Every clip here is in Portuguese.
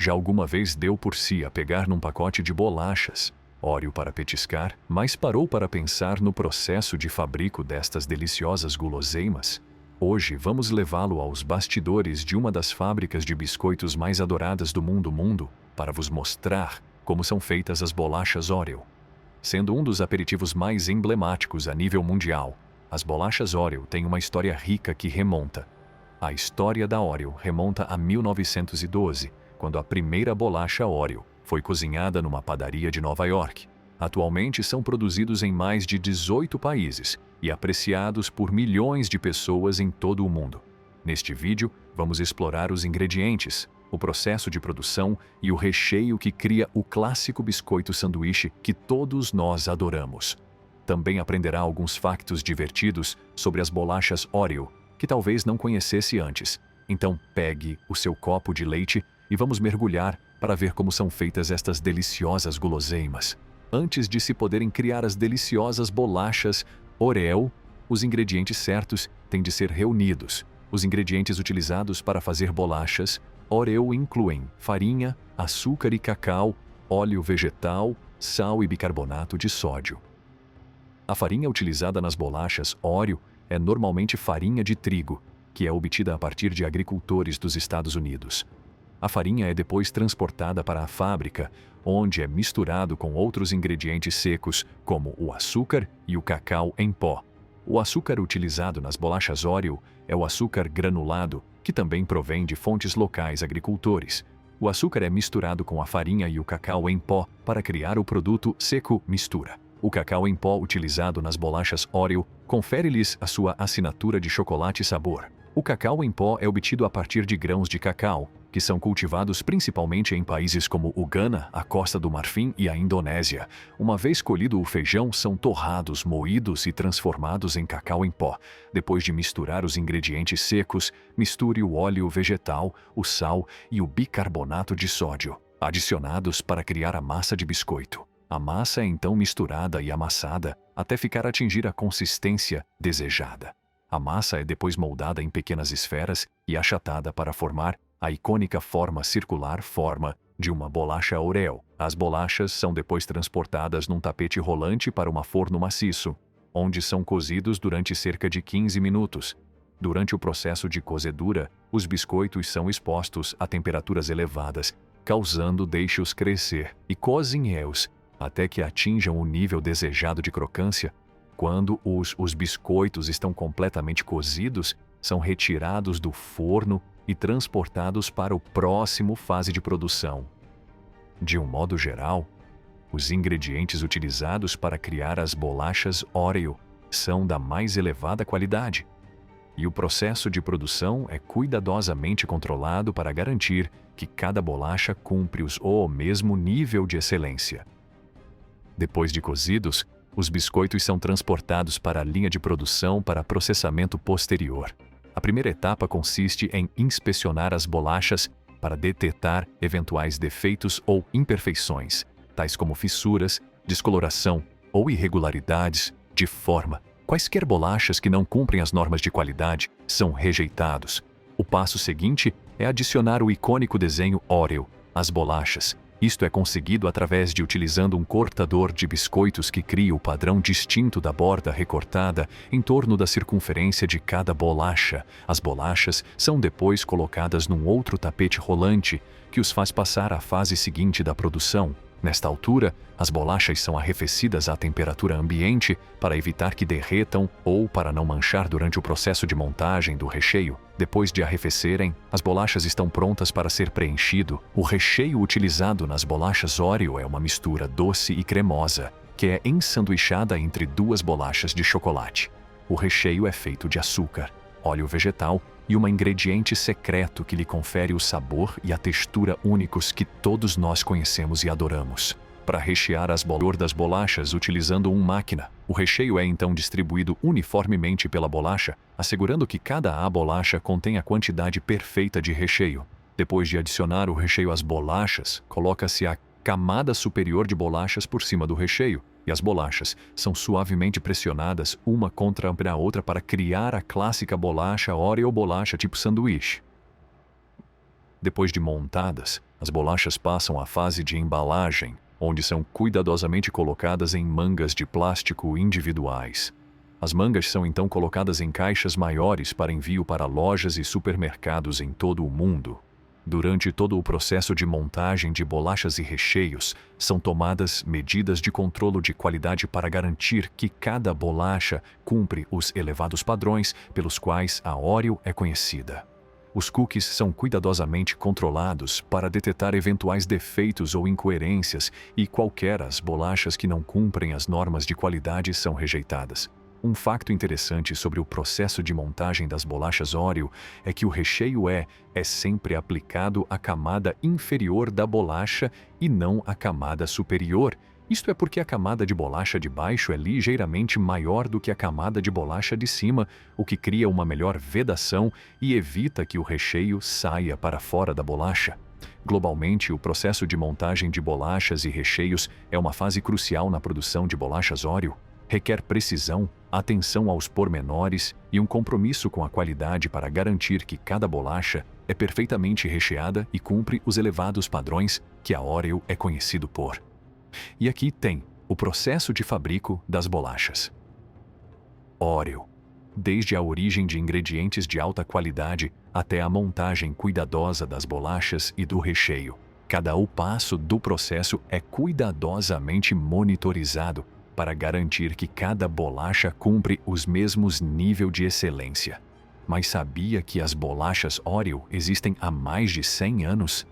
Já alguma vez deu por si a pegar num pacote de bolachas Oreo para petiscar, mas parou para pensar no processo de fabrico destas deliciosas guloseimas? Hoje vamos levá-lo aos bastidores de uma das fábricas de biscoitos mais adoradas do mundo, para vos mostrar como são feitas as bolachas Oreo. Sendo um dos aperitivos mais emblemáticos a nível mundial, as bolachas Oreo têm uma história rica que remonta. A história da Oreo remonta a 1912, quando a primeira bolacha Oreo foi cozinhada numa padaria de Nova York. Atualmente são produzidos em mais de 18 países e apreciados por milhões de pessoas em todo o mundo. Neste vídeo, vamos explorar os ingredientes, o processo de produção e o recheio que cria o clássico biscoito sanduíche que todos nós adoramos. Também aprenderá alguns factos divertidos sobre as bolachas Oreo, que talvez não conhecesse antes. Então pegue o seu copo de leite e vamos mergulhar para ver como são feitas estas deliciosas guloseimas. Antes de se poderem criar as deliciosas bolachas Oreo, os ingredientes certos têm de ser reunidos. Os ingredientes utilizados para fazer bolachas Oreo incluem farinha, açúcar e cacau, óleo vegetal, sal e bicarbonato de sódio. A farinha utilizada nas bolachas Oreo é normalmente farinha de trigo, que é obtida a partir de agricultores dos Estados Unidos. A farinha é depois transportada para a fábrica, onde é misturado com outros ingredientes secos, como o açúcar e o cacau em pó. O açúcar utilizado nas bolachas Oreo é o açúcar granulado, que também provém de fontes locais agricultores. O açúcar é misturado com a farinha e o cacau em pó para criar o produto seco mistura. O cacau em pó utilizado nas bolachas Oreo confere-lhes a sua assinatura de chocolate e sabor. O cacau em pó é obtido a partir de grãos de cacau, que são cultivados principalmente em países como o Ghana, a Costa do Marfim e a Indonésia. Uma vez colhido o feijão, são torrados, moídos e transformados em cacau em pó. Depois de misturar os ingredientes secos, misture o óleo vegetal, o sal e o bicarbonato de sódio, adicionados para criar a massa de biscoito. A massa é então misturada e amassada até atingir a consistência desejada. A massa é depois moldada em pequenas esferas e achatada para formar a icônica forma circular de uma bolacha Oreo. As bolachas são depois transportadas num tapete rolante para um forno maciço, onde são cozidos durante cerca de 15 minutos. Durante o processo de cozedura, os biscoitos são expostos a temperaturas elevadas, causando deixe-os crescer e cozinhe-os até que atinjam o nível desejado de crocância. Quando os biscoitos estão completamente cozidos, são retirados do forno e transportados para o próximo fase de produção. De um modo geral, os ingredientes utilizados para criar as bolachas Oreo são da mais elevada qualidade, e o processo de produção é cuidadosamente controlado para garantir que cada bolacha cumpre o mesmo nível de excelência. Depois de cozidos, os biscoitos são transportados para a linha de produção para processamento posterior. A primeira etapa consiste em inspecionar as bolachas para detectar eventuais defeitos ou imperfeições, tais como fissuras, descoloração ou irregularidades de forma. Quaisquer bolachas que não cumprem as normas de qualidade são rejeitados. O passo seguinte é adicionar o icônico desenho Oreo às bolachas. Isto é conseguido através de utilizando um cortador de biscoitos que cria o padrão distinto da borda recortada em torno da circunferência de cada bolacha. As bolachas são depois colocadas num outro tapete rolante, que os faz passar à fase seguinte da produção. Nesta altura, as bolachas são arrefecidas à temperatura ambiente para evitar que derretam ou para não manchar durante o processo de montagem do recheio. Depois de arrefecerem, as bolachas estão prontas para ser preenchido. O recheio utilizado nas bolachas Oreo é uma mistura doce e cremosa, que é ensanduichada entre duas bolachas de chocolate. O recheio é feito de açúcar, óleo vegetal e um ingrediente secreto que lhe confere o sabor e a textura únicos que todos nós conhecemos e adoramos. Para rechear as das bolachas utilizando uma máquina, o recheio é então distribuído uniformemente pela bolacha, assegurando que cada bolacha contém a quantidade perfeita de recheio. Depois de adicionar o recheio às bolachas, coloca-se a camada superior de bolachas por cima do recheio, e as bolachas são suavemente pressionadas uma contra a outra para criar a clássica bolacha Oreo ou bolacha tipo sanduíche. Depois de montadas, As bolachas passam à fase de embalagem, onde são cuidadosamente colocadas em mangas de plástico individuais. As mangas são então colocadas em caixas maiores para envio para lojas e supermercados em todo o mundo. Durante todo o processo de montagem de bolachas e recheios, são tomadas medidas de controle de qualidade para garantir que cada bolacha cumpre os elevados padrões pelos quais a Oreo é conhecida. Os cookies são cuidadosamente controlados para detectar eventuais defeitos ou incoerências e qualquer as bolachas que não cumprem as normas de qualidade são rejeitadas. Um facto interessante sobre o processo de montagem das bolachas Oreo é que o recheio é sempre aplicado à camada inferior da bolacha e não à camada superior. Isto é porque a camada de bolacha de baixo é ligeiramente maior do que a camada de bolacha de cima, o que cria uma melhor vedação e evita que o recheio saia para fora da bolacha. Globalmente, o processo de montagem de bolachas e recheios é uma fase crucial na produção de bolachas Oreo. Requer precisão, atenção aos pormenores e um compromisso com a qualidade para garantir que cada bolacha é perfeitamente recheada e cumpre os elevados padrões que a Oreo é conhecido por. E aqui tem o processo de fabrico das bolachas. Oreo. Desde a origem de ingredientes de alta qualidade até a montagem cuidadosa das bolachas e do recheio. Cada passo do processo é cuidadosamente monitorizado para garantir que cada bolacha cumpre os mesmos níveis de excelência. Mas sabia que as bolachas Oreo existem há mais de 100 anos?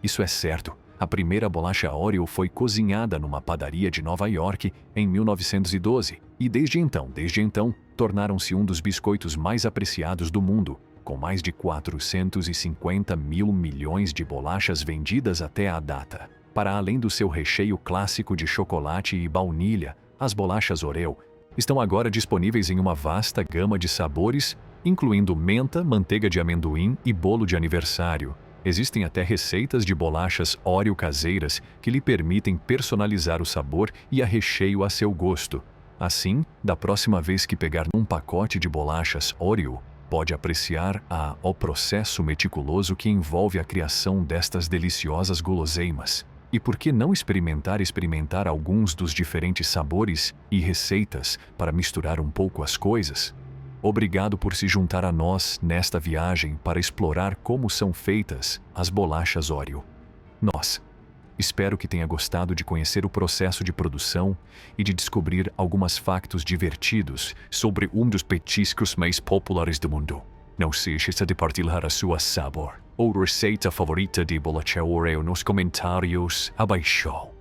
Isso é certo. A primeira bolacha Oreo foi cozinhada numa padaria de Nova York em 1912 e desde então, tornaram-se um dos biscoitos mais apreciados do mundo, com mais de 450 mil milhões de bolachas vendidas até a data. Para além do seu recheio clássico de chocolate e baunilha, as bolachas Oreo estão agora disponíveis em uma vasta gama de sabores, incluindo menta, manteiga de amendoim e bolo de aniversário. Existem até receitas de bolachas Oreo caseiras que lhe permitem personalizar o sabor e a recheio a seu gosto. Assim, da próxima vez que pegar um pacote de bolachas Oreo, pode apreciar o processo meticuloso que envolve a criação destas deliciosas guloseimas. E por que não experimentar alguns dos diferentes sabores e receitas para misturar um pouco as coisas? Obrigado por se juntar a nós nesta viagem para explorar como são feitas as bolachas Oreo. Espero que tenha gostado de conhecer o processo de produção e de descobrir alguns factos divertidos sobre um dos petiscos mais populares do mundo. Não se esqueça de partilhar a sua sabor ou receita favorita de bolacha Oreo nos comentários abaixo.